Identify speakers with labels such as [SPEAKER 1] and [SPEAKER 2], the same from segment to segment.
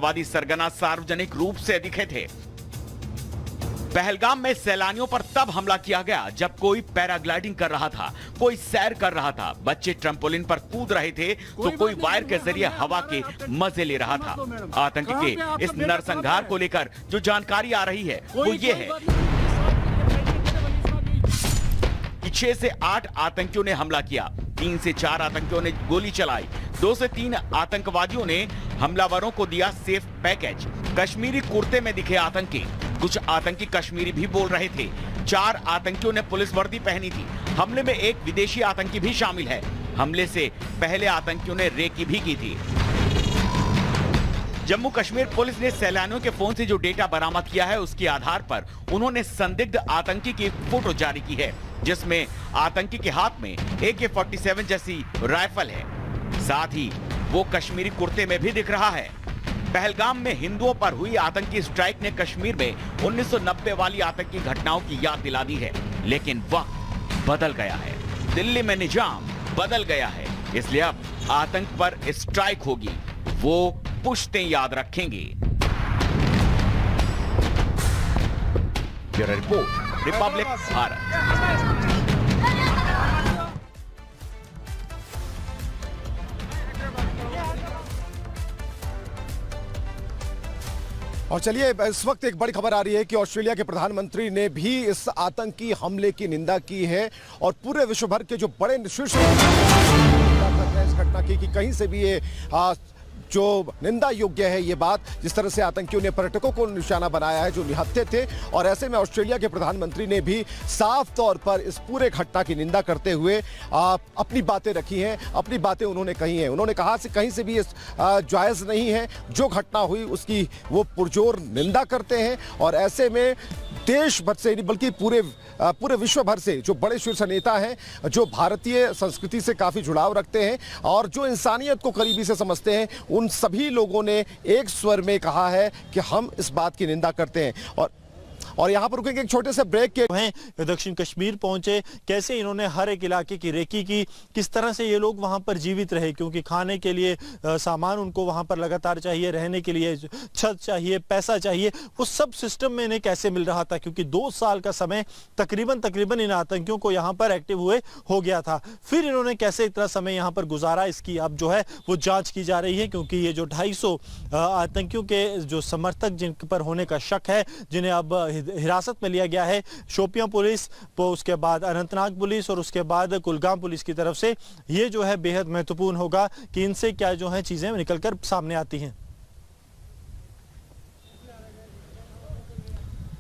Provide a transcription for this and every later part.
[SPEAKER 1] आतंकवादी सरगना सार्वजनिक रूप से दिखे थे। पहलगाम में सैलानियों पर तब हमला किया गया जब कोई पैराग्लाइडिंग कर रहा था, कोई सैर कर रहा था, बच्चे ट्रम्पोलिन पर कूद रहे थे तो कोई वायर के जरिए हवा के मजे ले रहा था। आतंकी के इस नरसंहार को लेकर जो जानकारी आ रही है वो ये है कि 6 से 8 आतंकियों ने हमला किया, 3 से 4 आतंकियों ने गोली चलाई, 2 से 3 आतंकवादियों ने हमलावरों को दिया सेफ पैकेज। कश्मीरी कुर्ते में दिखे आतंकी, कुछ आतंकी कश्मीरी भी बोल रहे थे। 4 आतंकियों ने पुलिस वर्दी पहनी थी। हमले में एक विदेशी आतंकी भी शामिल है। हमले से पहले आतंकियों ने रेकी भी की थी। जम्मू कश्मीर पुलिस ने सैलानियों के फोन से जो डेटा बरामद किया है उसके आधार पर उन्होंने संदिग्ध आतंकी की फोटो जारी की है, जिसमें आतंकी के हाथ में AK-47 जैसी राइफल है। साथ ही वो कश्मीरी कुर्ते में भी दिख रहा है। पहलगाम में हिंदुओं पर हुई आतंकी स्ट्राइक ने कश्मीर में 1990 वाली आतंकी घटनाओं की याद दिला दी है, लेकिन वक्त बदल गया है। दिल्ली में निजाम बदल गया है, इसलिए अब आतंक पर स्ट्राइक होगी, वो पुश्तें याद रखेंगे। Bureau report, Republic Bharat.
[SPEAKER 2] और चलिए, इस वक्त एक बड़ी खबर आ रही है कि ऑस्ट्रेलिया के प्रधानमंत्री ने भी इस आतंकी हमले की निंदा की है और पूरे विश्व भर के जो बड़े शीर्ष इस घटना की कि कहीं से भी ये जो निंदा योग्य है ये बात, जिस तरह से आतंकियों ने पर्यटकों को निशाना बनाया है जो निहत्थे थे। और ऐसे में ऑस्ट्रेलिया के प्रधानमंत्री ने भी साफ तौर पर इस पूरे घटना की निंदा करते हुए अपनी बातें रखी हैं, अपनी बातें उन्होंने कही हैं। उन्होंने कहा कि कहीं से भी ये जायज़ नहीं है, जो घटना हुई उसकी वो पुरजोर निंदा करते हैं। और ऐसे में देश भर से नहीं बल्कि पूरे विश्व भर से जो बड़े शीर्ष नेता हैं, जो भारतीय संस्कृति से काफ़ी जुड़ाव रखते हैं और जो इंसानियत को करीबी से समझते हैं, उन सभी लोगों ने एक स्वर में कहा है कि हम इस बात की निंदा करते हैं। और यहाँ पर रुकेंगे एक छोटे से ब्रेक के।
[SPEAKER 3] हैं दक्षिण कश्मीर पहुंचे, कैसे इन्होंने हर एक इलाके की रेकी की, किस तरह से ये लोग वहां पर जीवित रहे, क्योंकि खाने के लिए सामान उनको वहां पर लगातार चाहिए, रहने के लिए छत चाहिए, पैसा चाहिए, वो सब सिस्टम में इन्हें कैसे मिल रहा था, क्योंकि 2 साल का समय तकरीबन इन आतंकियों को यहाँ पर एक्टिव हुए हो गया था। फिर इन्होंने कैसे इतना समय यहाँ पर गुजारा, इसकी अब जो है वो जाँच की जा रही है, क्योंकि ये जो 250 आतंकियों के जो समर्थक जिन पर होने का शक है, जिन्हें अब हिरासत में लिया गया है शोपियां पुलिस, उसके बाद अनंतनाग पुलिस और उसके बाद कुलगाम पुलिस की तरफ से, ये जो है बेहद महत्वपूर्ण होगा कि इनसे क्या जो है चीजें निकलकर सामने आती हैं।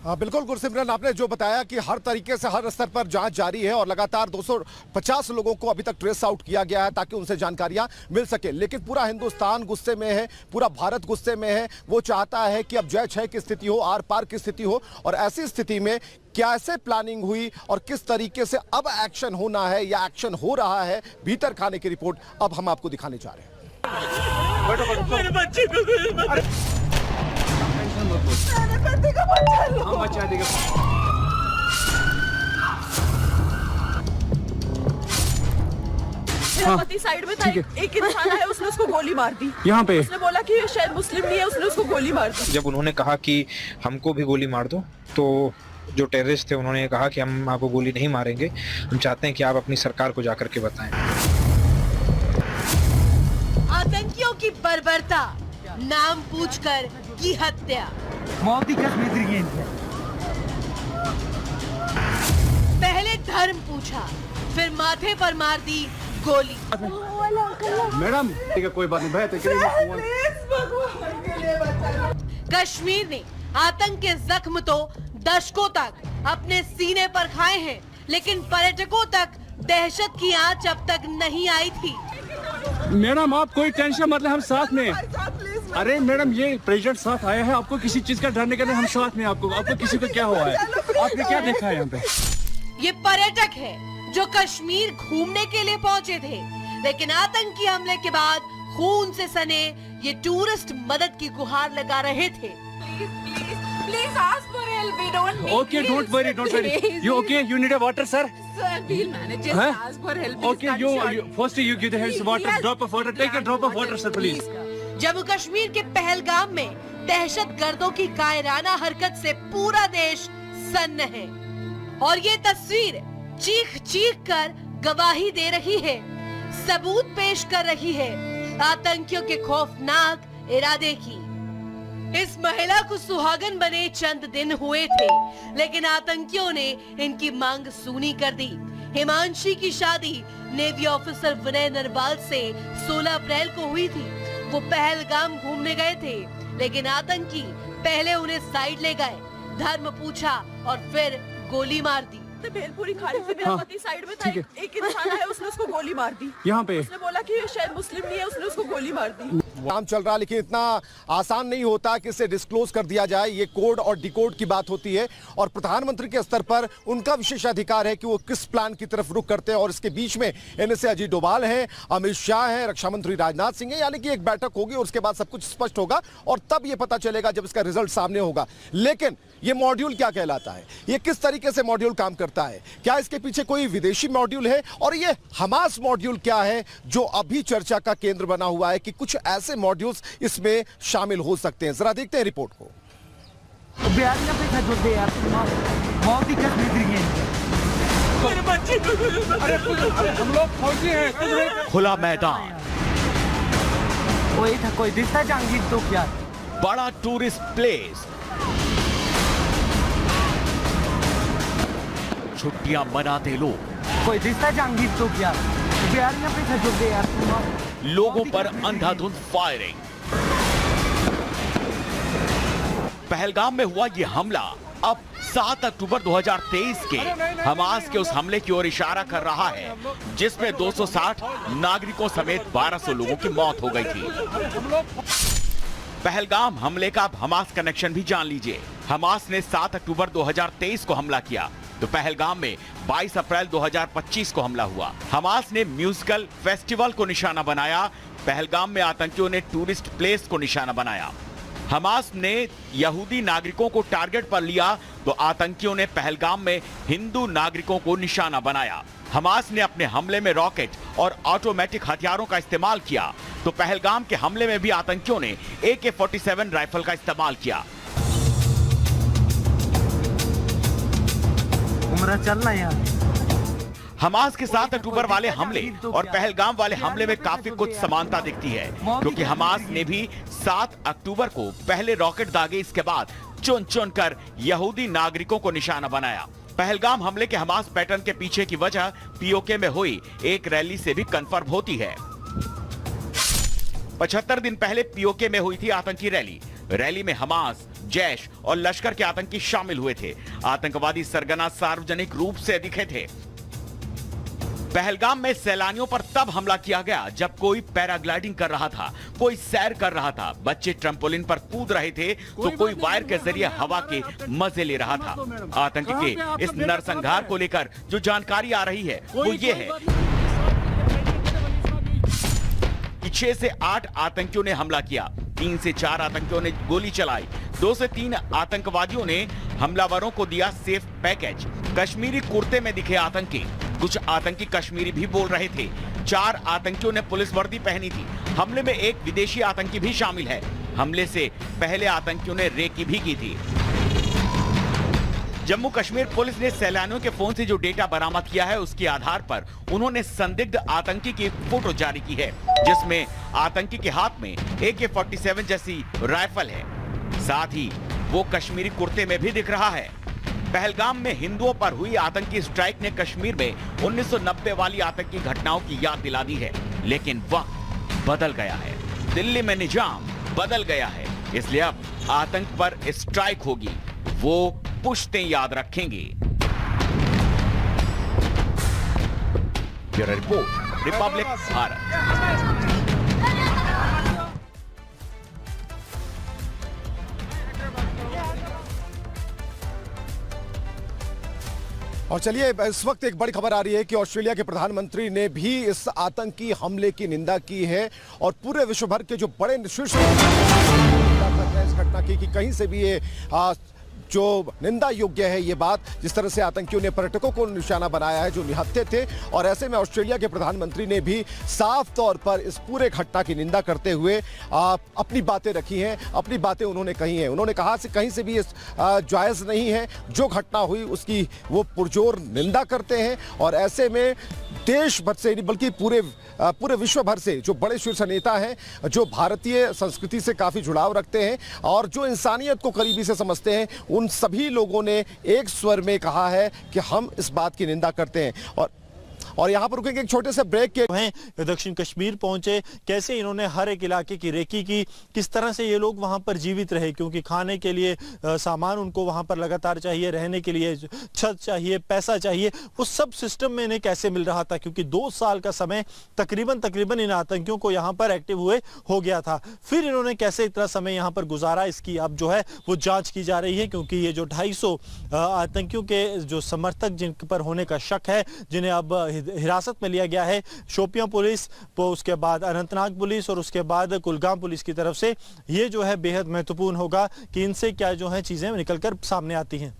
[SPEAKER 2] बिल्कुल गुरसिमरन, आपने जो बताया कि हर तरीके से हर स्तर पर जांच जारी है और लगातार 250 लोगों को अभी तक ट्रेस आउट किया गया है ताकि उनसे जानकारियां मिल सके। लेकिन पूरा हिंदुस्तान गुस्से में है, पूरा भारत गुस्से में है। वो चाहता है कि अब जय छह की स्थिति हो, आर पार की स्थिति हो। और ऐसी स्थिति में कैसे प्लानिंग हुई और किस तरीके से अब एक्शन होना है या एक्शन हो रहा है, भीतर खाने की रिपोर्ट अब हम आपको दिखाने जा रहे हैं।
[SPEAKER 4] पति साइड में था, एक इंसान है, उसने उसको गोली मार दी
[SPEAKER 5] यहाँ पे।
[SPEAKER 4] उसने बोला कि शायद मुस्लिम नहीं है, उसने उसको गोली मार दी।
[SPEAKER 5] जब उन्होंने कहा कि हमको भी गोली मार दो, तो जो टेररिस्ट थे उन्होंने कहा कि हम आपको गोली नहीं मारेंगे, हम चाहते हैं कि आप अपनी सरकार को जाकर के बताएं।
[SPEAKER 6] आतंकियों की बर्बरता, नाम पूछकर की हत्या, पहले धर्म पूछा, फिर माथे पर मार दी गोली।
[SPEAKER 7] मैडम ठीक है, कोई बात नहीं,
[SPEAKER 6] कश्मीर ने आतंक के जख्म तो दशकों तक अपने सीने पर खाए हैं, लेकिन पर्यटकों तक दहशत की आंच अब तक नहीं आई थी।
[SPEAKER 7] मैडम आप कोई टेंशन मत लें, हम साथ में। अरे मैडम, ये प्रेसिडेंट साथ आया है, आपको किसी चीज का डर नहीं करना, हम साथ में। आपको किसी को क्या हुआ है? आपने क्या देखा है यहाँ पे?
[SPEAKER 6] ये पर्यटक है जो कश्मीर घूमने के लिए पहुंचे थे, लेकिन आतंकी हमले के बाद खून से सने ये टूरिस्ट मदद की गुहार लगा रहे थे।
[SPEAKER 4] Please ask for help. We don't need.
[SPEAKER 7] Okay, don't worry. You okay? You need a water, sir?
[SPEAKER 4] Sir, we'll manage. Just ask for help.
[SPEAKER 7] Okay, you first you give the hands water, drop of water. Take a drop of water, sir, please.
[SPEAKER 6] Jammu Kashmir के पहलगाम में दहशतगर्दों की कायराना हरकत से पूरा देश सन्न है और ये तस्वीर चीख चीख कर गवाही दे रही है, सबूत पेश कर रही है आतंकियों के खौफनाक इरादे की। इस महिला को सुहागन बने चंद दिन हुए थे, लेकिन आतंकियों ने इनकी मांग सूनी कर दी। हिमांशी की शादी नेवी ऑफिसर विनय नरवाल से 16 अप्रैल को हुई थी। वो पहलगाम घूमने गए थे, लेकिन आतंकी पहले उन्हें साइड ले गए, धर्म पूछा और फिर गोली मार दी।
[SPEAKER 4] तो भेलपुरी खाने से मेरा पति साइड में था, एक इंसान है उसने उसको गोली मार दी।
[SPEAKER 7] यहाँ पे
[SPEAKER 4] उसने बोला कि ये शायद मुस्लिम नहीं है, उसने उसको गोली मार दी।
[SPEAKER 2] काम चल रहा, लेकिन इतना आसान नहीं होता कि इसे डिस्क्लोज कर दिया जाए। ये कोड और डिकोड की बात होती है और प्रधानमंत्री के स्तर पर उनका विशेषाधिकार है कि वो किस प्लान की तरफ रुख करते हैं। और इसके बीच में इनमें से अजीत डोभाल हैं, अमित शाह हैं, रक्षा मंत्री राजनाथ सिंह हैं, यानी कि एक बैठक होगी और उसके बाद सब कुछ स्पष्ट होगा और तब ये पता चलेगा जब इसका रिजल्ट सामने होगा। लेकिन ये मॉड्यूल क्या कहलाता है, ये किस तरीके से मॉड्यूल काम करता है, क्या इसके पीछे कोई विदेशी मॉड्यूल है और ये हमास मॉड्यूल क्या है जो अभी चर्चा का केंद्र बना हुआ है कि कुछ ऐसे मॉड्यूल्स इसमें शामिल हो सकते हैं। जरा देखते हैं रिपोर्ट को।
[SPEAKER 7] हम लोग फौजी हैं।
[SPEAKER 1] खुला मैदान,
[SPEAKER 8] वही था, कोई दिखता जहांगीर तो क्या
[SPEAKER 1] बड़ा टूरिस्ट प्लेस, छुट्टियां मनाते लोग,
[SPEAKER 8] कोई दिखता जहांगीर तो क्या बिहारियां पे था जो दे यार
[SPEAKER 1] लोगों पर अंधाधुंध फायरिंग। पहलगाम में हुआ ये हमला अब 7 अक्टूबर 2023 के हमास के उस हमले की ओर इशारा कर रहा है जिसमें 260 नागरिकों समेत 1200 लोगों की मौत हो गई थी। पहलगाम हमले का अब हमास कनेक्शन भी जान लीजिए। हमास ने 7 अक्टूबर 2023 को हमला किया तो पहलगाम में 22 अप्रैल 2025 को हमला हुआ। हमास ने म्यूजिकल फेस्टिवल को निशाना बनाया, पहलगाम में आतंकियों ने टूरिस्ट प्लेस को निशाना बनाया। हमास ने यहूदी नागरिकों को टारगेट पर लिया तो आतंकियों ने पहलगाम में हिंदू नागरिकों को निशाना बनाया। हमास ने अपने हमले में रॉकेट और ऑटोमेटिक हथियारों का इस्तेमाल किया तो पहलगाम के हमले में भी आतंकियों ने AK-47 राइफल का इस्तेमाल किया।
[SPEAKER 8] उम्र चलना यार।
[SPEAKER 1] हमास के 7 अक्टूबर वाले हमले और पहलगाम वाले हमले में काफी कुछ समानता दिखती है, क्योंकि हमास ने भी 7 अक्टूबर को पहले रॉकेट दागे, इसके बाद चुन चुन कर यहूदी नागरिकों को निशाना बनाया। पहलगाम हमले के हमास पैटर्न के पीछे की वजह POK में हुई एक रैली से भी कंफर्म होती है। 75 दिन पहले POK में हुई थी आतंकी रैली। रैली में हमास, जैश और लश्कर के आतंकी शामिल हुए थे। आतंकवादी सरगना सार्वजनिक रूप से दिखे थे। पहलगाम में सैलानियों पर तब हमला किया गया जब कोई पैराग्लाइडिंग कर रहा था, कोई सैर कर रहा था, बच्चे ट्रम्पोलिन पर कूद रहे थे तो कोई वायर के जरिए हवा के मजे ले रहा था। आतंकी के इस नरसंहार को लेकर जो जानकारी आ रही है वो ये है कि 6 से 8 आतंकियों ने हमला किया, 3 से 4 आतंकियों ने गोली चलाई, 2 से 3 आतंकवादियों ने हमलावरों को दिया सेफ पैकेज। कश्मीरी कुर्ते में दिखे आतंकी, कुछ आतंकी कश्मीरी भी बोल रहे थे। 4 आतंकियों ने पुलिस वर्दी पहनी थी। हमले में एक विदेशी आतंकी भी शामिल है। हमले से पहले आतंकियों ने रेकी भी की थी। जम्मू कश्मीर पुलिस ने सैलानियों के फोन से जो डेटा बरामद किया है उसके आधार पर उन्होंने संदिग्ध आतंकी की फोटो जारी की है जिसमें आतंकी के हाथ में AK-47 जैसी राइफल है, साथ ही वो कश्मीरी कुर्ते में भी दिख रहा है। पहलगाम में हिंदुओं पर हुई आतंकी स्ट्राइक ने कश्मीर में 1990 वाली आतंकी घटनाओं की याद दिला दी है, लेकिन वक्त बदल गया है, दिल्ली में निजाम बदल गया है, इसलिए अब आतंक पर स्ट्राइक होगी, वो पुश्तें याद रखेंगे। Bureau report, Republic Bharat.
[SPEAKER 2] और चलिए, इस वक्त एक बड़ी खबर आ रही है कि ऑस्ट्रेलिया के प्रधानमंत्री ने भी इस आतंकी हमले की निंदा की है और पूरे विश्व भर के जो बड़े शीर्ष इस घटना की कि कहीं से भी ये जो निंदा योग्य है ये बात, जिस तरह से आतंकियों ने पर्यटकों को निशाना बनाया है जो निहत्थे थे। और ऐसे में ऑस्ट्रेलिया के प्रधानमंत्री ने भी साफ तौर पर इस पूरे घटना की निंदा करते हुए अपनी बातें रखी हैं, अपनी बातें उन्होंने कही हैं। उन्होंने कहा कि कहीं से भी इस जायज़ नहीं है, जो घटना हुई उसकी वो पुरजोर निंदा करते हैं। और ऐसे में देश भर से नहीं बल्कि पूरे विश्व भर से जो बड़े शीर्ष नेता हैं, जो भारतीय संस्कृति से काफ़ी जुड़ाव रखते हैं और जो इंसानियत को करीबी से समझते हैं, उन सभी लोगों ने एक स्वर में कहा है कि हम इस बात की निंदा करते हैं। और यहाँ पर रुकेंगे एक छोटे से ब्रेक के।
[SPEAKER 3] वहीं दक्षिण कश्मीर पहुंचे, कैसे इन्होंने हर एक इलाके की रेकी की, किस तरह से ये लोग वहां पर जीवित रहे, क्योंकि खाने के लिए सामान उनको वहां पर लगातार चाहिए, रहने के लिए छत चाहिए, पैसा चाहिए, वो सब सिस्टम में इन्हें कैसे मिल रहा था, क्योंकि 2 साल का समय तकरीबन इन आतंकियों को यहाँ पर एक्टिव हुए हो गया था। फिर इन्होंने कैसे इतना समय यहाँ पर गुजारा, इसकी अब जो है वो जाँच की जा रही है, क्योंकि ये जो 250 आतंकियों के जो समर्थक जिन पर होने का शक है, जिन्हें अब हिरासत में लिया गया है शोपियां पुलिस, उसके बाद अनंतनाग पुलिस और उसके बाद कुलगाम पुलिस की तरफ से, ये जो है बेहद महत्वपूर्ण होगा कि इनसे क्या जो है चीजें निकलकर सामने आती हैं।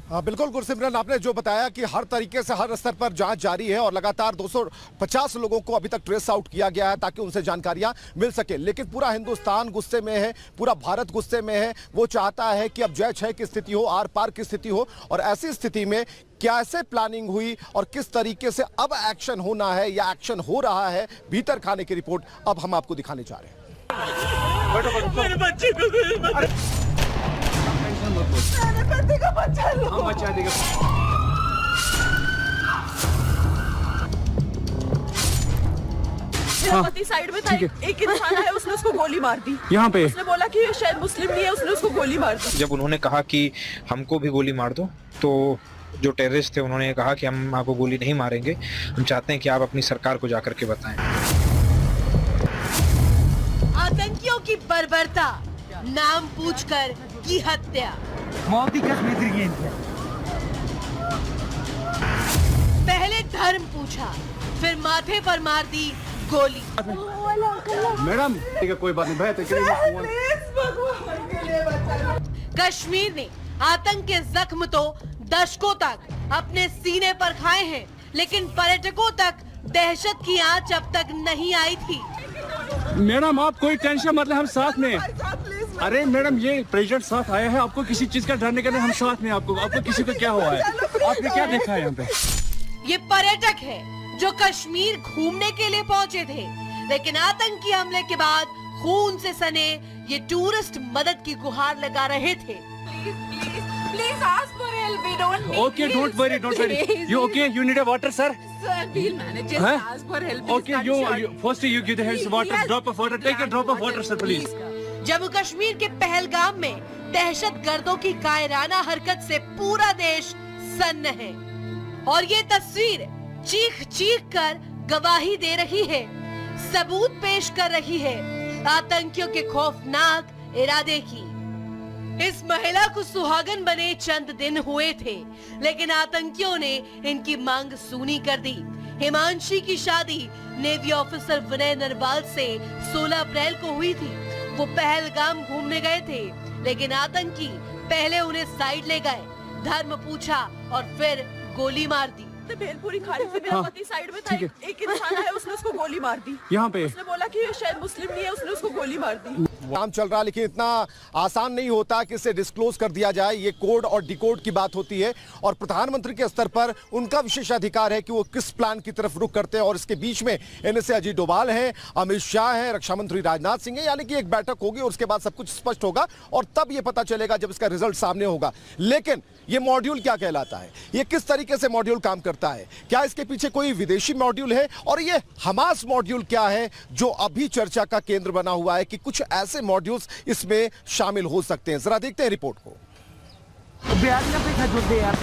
[SPEAKER 2] बिल्कुल गुरसिमरन, आपने जो बताया कि हर तरीके से हर स्तर पर जांच जारी है और लगातार 250 लोगों को अभी तक ट्रेस आउट किया गया है ताकि उनसे जानकारियां मिल सके। लेकिन पूरा हिंदुस्तान गुस्से में है, पूरा भारत गुस्से में है। वो चाहता है कि अब जय छह की स्थिति हो, आर पार की स्थिति हो। और ऐसी स्थिति में कैसे प्लानिंग हुई और किस तरीके से अब एक्शन होना है या एक्शन हो रहा है, भीतर खाने की रिपोर्ट अब हम आपको दिखाने जा रहे हैं।
[SPEAKER 7] हम बचा देंगे।
[SPEAKER 4] मेरा पति साइड में था, एक इंसान है, उसने उसको गोली मार दी
[SPEAKER 7] यहाँ पे।
[SPEAKER 4] उसने बोला कि शायद मुस्लिम नहीं है, उसने उसको गोली मार दी।
[SPEAKER 5] जब उन्होंने कहा कि हमको भी गोली मार दो, तो जो टेररिस्ट थे उन्होंने कहा कि हम आपको गोली नहीं मारेंगे, हम चाहते हैं कि आप अपनी सरकार को जाकर के बताएं।
[SPEAKER 6] आतंकियों की बर्बरता, नाम पूछकर की हत्या।
[SPEAKER 8] मौत की कसम दी है।
[SPEAKER 6] पहले धर्म पूछा, फिर माथे पर मार दी गोली।
[SPEAKER 7] मैडम ठीक है, कोई बात नहीं,
[SPEAKER 6] कश्मीर ने आतंक के जख्म तो दशकों तक अपने सीने पर खाए हैं, लेकिन पर्यटकों तक दहशत की आंच अब तक नहीं आई थी।
[SPEAKER 7] मैडम आप कोई टेंशन मतलब, हम साथ में। अरे मैडम, ये प्रेसिडेंट साथ आया है, आपको किसी चीज का डरने के लिए हम साथ में। आपको किसी को क्या हुआ है? आपने क्या देखा है यहाँ पे?
[SPEAKER 6] ये पर्यटक है जो कश्मीर घूमने के लिए पहुँचे थे, लेकिन आतंकी हमले के बाद खून से सने ये टूरिस्ट मदद की गुहार लगा रहे थे।
[SPEAKER 4] Please ask for help. We don't need.
[SPEAKER 7] Okay, don't worry, don't worry. You okay? You need a water, sir?
[SPEAKER 4] Sir, we'll manage. Just ask for help.
[SPEAKER 7] Okay, you first you give the hands water, drop of water. Take a drop of water, sir, please.
[SPEAKER 6] Jammu Kashmir के पहलगाम में दहशत गर्दों की कायराना हरकत से पूरा देश सन्न है और ये तस्वीर चीख चीख कर गवाही दे रही है, सबूत पेश कर रही है आतंकियों के खौफनाक इरादे की। इस महिला को सुहागन बने चंद दिन हुए थे, लेकिन आतंकियों ने इनकी मांग सूनी कर दी। हिमांशी की शादी नेवी ऑफिसर विनय नरवाल से 16 अप्रैल को हुई थी। वो पहलगाम घूमने गए थे, लेकिन आतंकी पहले उन्हें साइड ले गए, धर्म पूछा और फिर गोली मार दी।
[SPEAKER 4] भेलपुरी खाने से मेरा पति साइड में था, एक इंसान है, उसने उसको गोली मार दी
[SPEAKER 7] यहाँ पे।
[SPEAKER 4] उसने बोला कि शायद मुस्लिम नहीं है, उसने उसको गोली मार दी।
[SPEAKER 2] काम चल रहा, लेकिन इतना आसान नहीं होता कि इसे डिस्क्लोज कर दिया जाए। ये कोड और डिकोड की बात होती है और प्रधानमंत्री के स्तर पर उनका विशेषाधिकार है कि वो किस प्लान की तरफ रुख करते हैं। और इसके बीच में इनमें से अजीत डोभाल हैं, अमित शाह हैं, रक्षा मंत्री राजनाथ सिंह हैं, यानी कि एक बैठक होगी और उसके बाद सब कुछ स्पष्ट होगा और तब ये पता चलेगा जब इसका रिजल्ट सामने होगा। लेकिन ये मॉड्यूल क्या कहलाता है, ये किस तरीके से मॉड्यूल काम करता है, क्या इसके पीछे कोई विदेशी मॉड्यूल है और ये हमास मॉड्यूल क्या है जो अभी चर्चा का केंद्र बना हुआ है कि कुछ ऐसे मॉड्यूल्स इसमें शामिल हो सकते हैं। जरा देखते हैं रिपोर्ट को।
[SPEAKER 8] बिहारियां पे था जो दे यार।